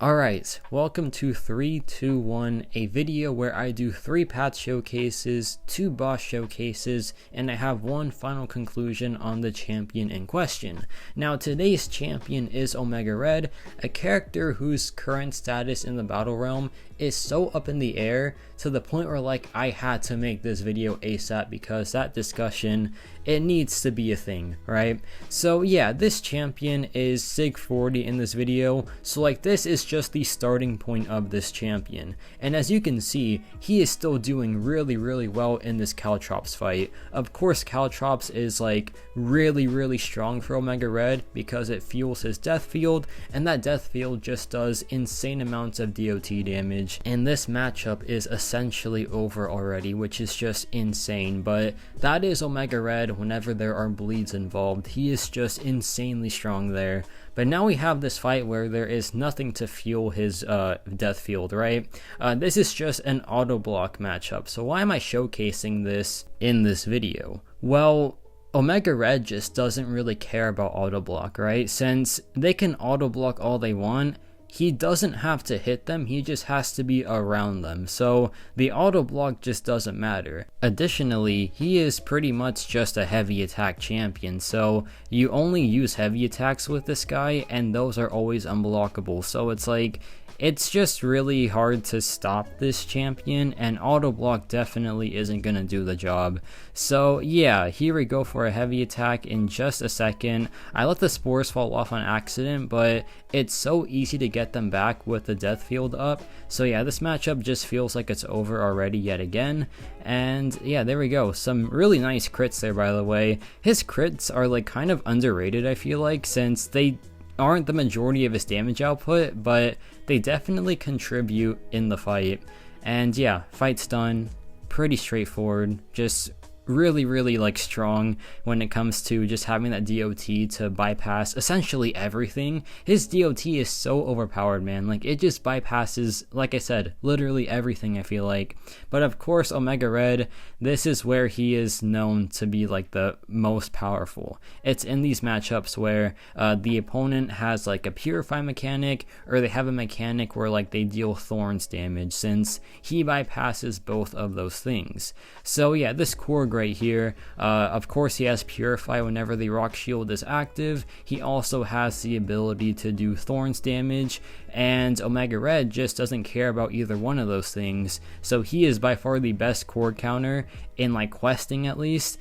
Alright, welcome to 321, a video where I do 3 path showcases, 2 boss showcases, and I have one final conclusion on the champion in question. Now today's champion is Omega Red, a character whose current status in the battle realm is so up in the air to the point where I had to make this video ASAP because that discussion, it needs to be a thing, right? So yeah, this champion is Sig 40 in this video, so this is just the starting point of this champion. And as you can see, he is still doing really well in this Caltrops fight. Of course, Caltrops is really strong for Omega Red because it fuels his death field, and that death field just does insane amounts of DOT damage. And this matchup is essentially over already, which is just insane, but that is Omega Red whenever there are bleeds involved. He is just insanely strong there. But now we have this fight where there is nothing to fuel his death field, right? This is just an auto block matchup. So why am I showcasing this in this video? Well, Omega Red just doesn't really care about auto block, right? Since they can auto block all they want, he doesn't have to hit them, he just has to be around them, so the auto block just doesn't matter. Additionally, he is pretty much just a heavy attack champion, so you only use heavy attacks with this guy, and those are always unblockable, so it's just really hard to stop this champion, and auto block definitely isn't gonna do the job. So yeah, here we go for a heavy attack in just a second. I let the spores fall off on accident, but it's so easy to get them back with the death field up. So yeah, this matchup just feels like it's over already yet again. And yeah, there we go. Some really nice crits there, by the way. His crits are kind of underrated, I feel like, since they aren't the majority of his damage output, but they definitely contribute in the fight. And yeah, fight's done. Pretty straightforward. Just really strong when it comes to just having that DOT to bypass essentially everything. His DOT is so overpowered, man. It just bypasses, like I said, literally everything, I feel like. But of course, Omega Red, this is where he is known to be the most powerful. It's in these matchups where the opponent has a purify mechanic, or they have a mechanic where they deal thorns damage, since he bypasses both of those things. So yeah, this Korg right here, of course he has purify whenever the rock shield is active. He also has the ability to do thorns damage, and Omega Red just doesn't care about either one of those things. So he is by far the best Korg counter in questing, at least,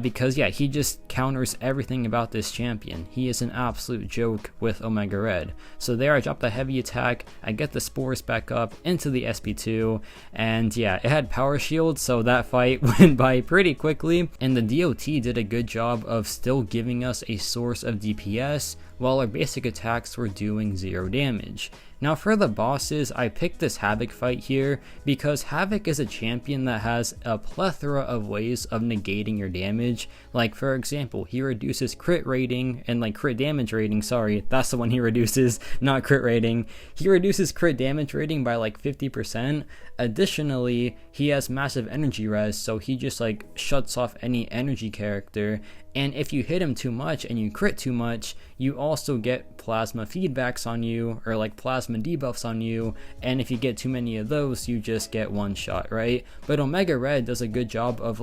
because yeah, he just counters everything about this champion. He is an absolute joke with Omega Red. So there, I dropped the heavy attack, I get the spores back up into the SP2, and yeah, it had power shield, so that fight went by pretty quickly, and the DOT did a good job of still giving us a source of DPS while our basic attacks were doing 0 damage. Now for the bosses, I picked this Havoc fight here because Havoc is a champion that has a plethora of ways of negating your damage. For example, he reduces crit rating and crit damage rating, sorry, that's the one he reduces, not crit rating. He reduces crit damage rating by 50%. Additionally, he has massive energy res, so he just shuts off any energy character. And if you hit him too much and you crit too much, you also get plasma feedbacks on you, or plasma debuffs on you, and if you get too many of those, you just get one shot, right? But Omega Red does a good job of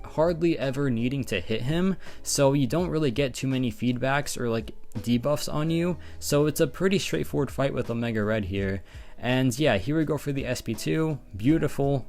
hardly ever needing to hit him, so you don't really get too many feedbacks or debuffs on you, so it's a pretty straightforward fight with Omega Red here. And yeah, here we go for the SP2. Beautiful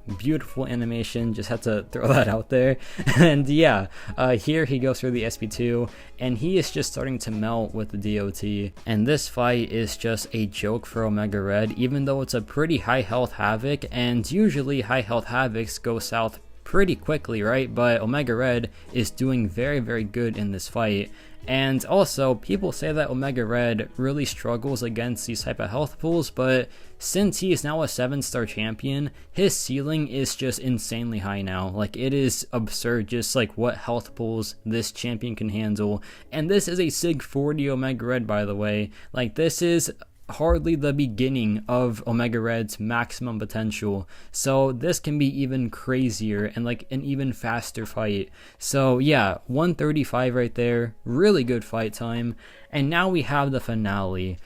animation, just had to throw that out there. And yeah, here he goes for the SP2, and he is just starting to melt with the DOT. And this fight is just a joke for Omega Red, even though it's a pretty high health Havoc, and usually high health Havocs go south pretty quickly, right? But Omega Red is doing very good in this fight. And also, people say that Omega Red really struggles against these type of health pools, but since he is now a 7-star champion, his ceiling is just insanely high now. It is absurd just what health pools this champion can handle. And this is a Sig 40 Omega Red, by the way. This is hardly the beginning of Omega Red's maximum potential, so this can be even crazier and an even faster fight. So yeah, 135 right there, really good fight time. And now we have the finale.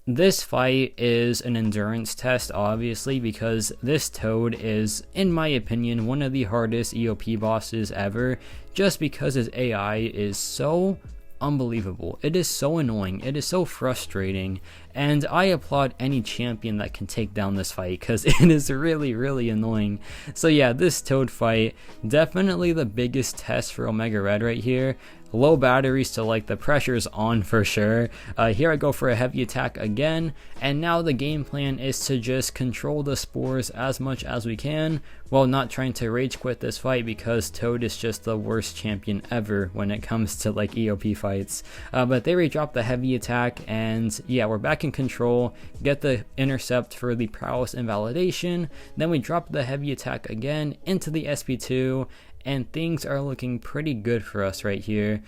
This fight is an endurance test, obviously, because this Toad is, in my opinion, one of the hardest EOP bosses ever, just because his AI is so unbelievable. It is so annoying. It is so frustrating, and I applaud any champion that can take down this fight because it is really, really annoying. So yeah, this Toad fight, definitely the biggest test for Omega Red right here. Low batteries, so like the pressure's on for sure. Here I go for a heavy attack again, and now the game plan is to just control the spores as much as we can while not trying to rage quit this fight, because Toad is just the worst champion ever when it comes to like EOP fights. But there we drop the heavy attack, and yeah, we're back in control, get the intercept for the prowess invalidation, then we drop the heavy attack again into the SP2, and things are looking pretty good for us right here.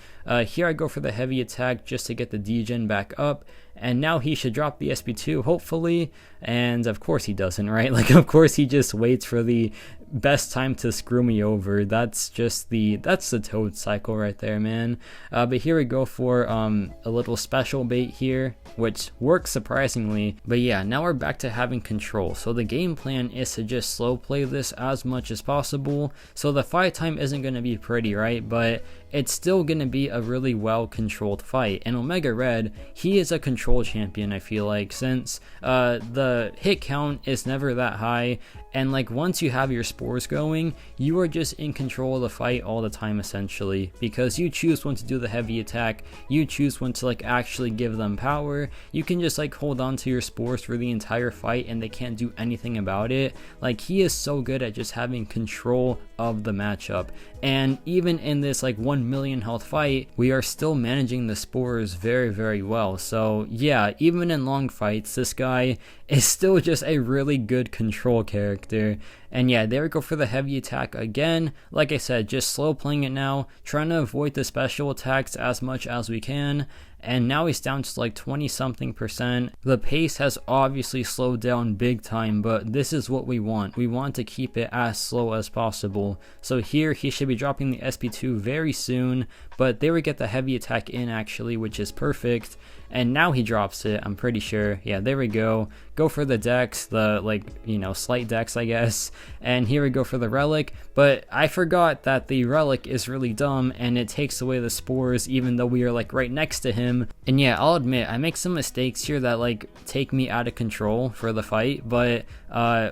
Here I go for the heavy attack just to get the degen back up, and now he should drop the SP2 hopefully, and of course he doesn't, right? Like, of course he just waits for the best time to screw me over. That's the Toad cycle right there, man. But here we go for a little special bait here, which works surprisingly. But yeah, now we're back to having control, so the game plan is to just slow play this as much as possible, so the fight time isn't going to be pretty, right? But it's still going to be a really well controlled fight. And Omega Red, he is a control champion, I feel like, since the hit count is never that high, and like once you have your spores going, you are just in control of the fight all the time essentially, because you choose when to do the heavy attack, you choose when to like actually give them power. You can just like hold on to your spores for the entire fight and they can't do anything about it. Like, he is so good at just having control of the matchup, and even in this like 1 million health fight, we are still managing the spores very, very well. So yeah, even in long fights, this guy is still just a really good control character. And yeah, there we go for the heavy attack again. Like I said, just slow playing it now, trying to avoid the special attacks as much as we can. And now he's down to like 20 something percent. The pace has obviously slowed down big time, but this is what we want. We want to keep it as slow as possible. So here he should be dropping the SP2 very soon, but there we get the heavy attack in actually, which is perfect. And now he drops it, I'm pretty sure. Yeah, there we go. Go for the dex, the like, you know, slight dex, I guess. And here we go for the relic, but I forgot that the relic is really dumb and it takes away the spores even though we are like right next to him. And yeah, I'll admit I make some mistakes here that like take me out of control for the fight, but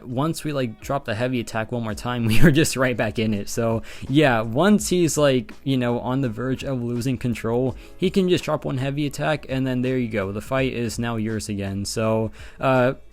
once we like drop the heavy attack one more time, we are just right back in it. So yeah, once he's like, you know, on the verge of losing control, he can just drop one heavy attack and then there you go, the fight is now yours again. So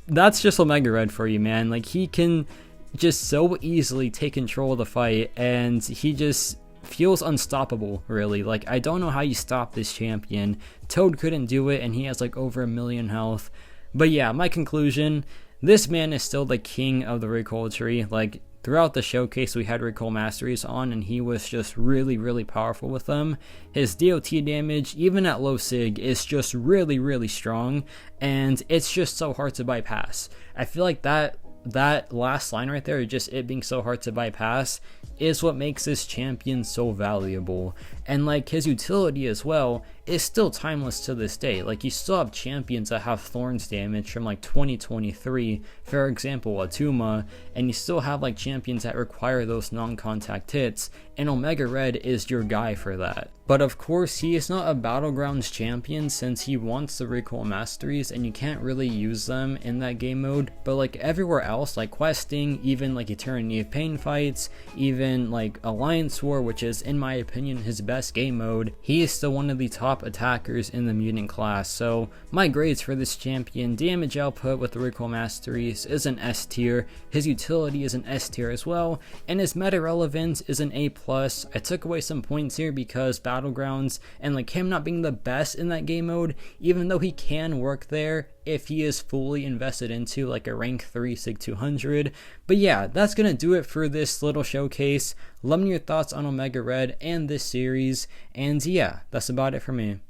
that's just Omega Red for you, man. Like, he can just so easily take control of the fight, and he just feels unstoppable, really. Like, I don't know how you stop this champion. Toad couldn't do it, and he has like over 1 million health. But yeah, my conclusion, this man is still the king of the recoil tree. Like, throughout the showcase, we had recoil masteries on, and he was just really, really powerful with them. His DOT damage, even at low sig, is just really, really strong, and it's just so hard to bypass. I feel like that last line right there, just it being so hard to bypass, is what makes this champion so valuable. And like, his utility as well is still timeless to this day. Like, you still have champions that have thorns damage from like 2023, for example Atuma, and you still have like champions that require those non-contact hits, and Omega Red is your guy for that. But of course, he is not a Battlegrounds champion since he wants the recoil masteries, and you can't really use them in that game mode. But like everywhere else, like questing, even like Eternity of Pain fights, even like Alliance War, which is in my opinion his best game mode, he is still one of the top attackers in the Mutant class. So my grades for this champion: damage output with the recoil masteries is an S tier, his utility is an S tier as well, and his meta relevance is an A+. I took away some points here because Battlegrounds and like him not being the best in that game mode, even though he can work there if he is fully invested into like a rank 3 Sig 200. But yeah, that's gonna do it for this little showcase. Let me know your thoughts on Omega Red and this series, and yeah, that's about it for me.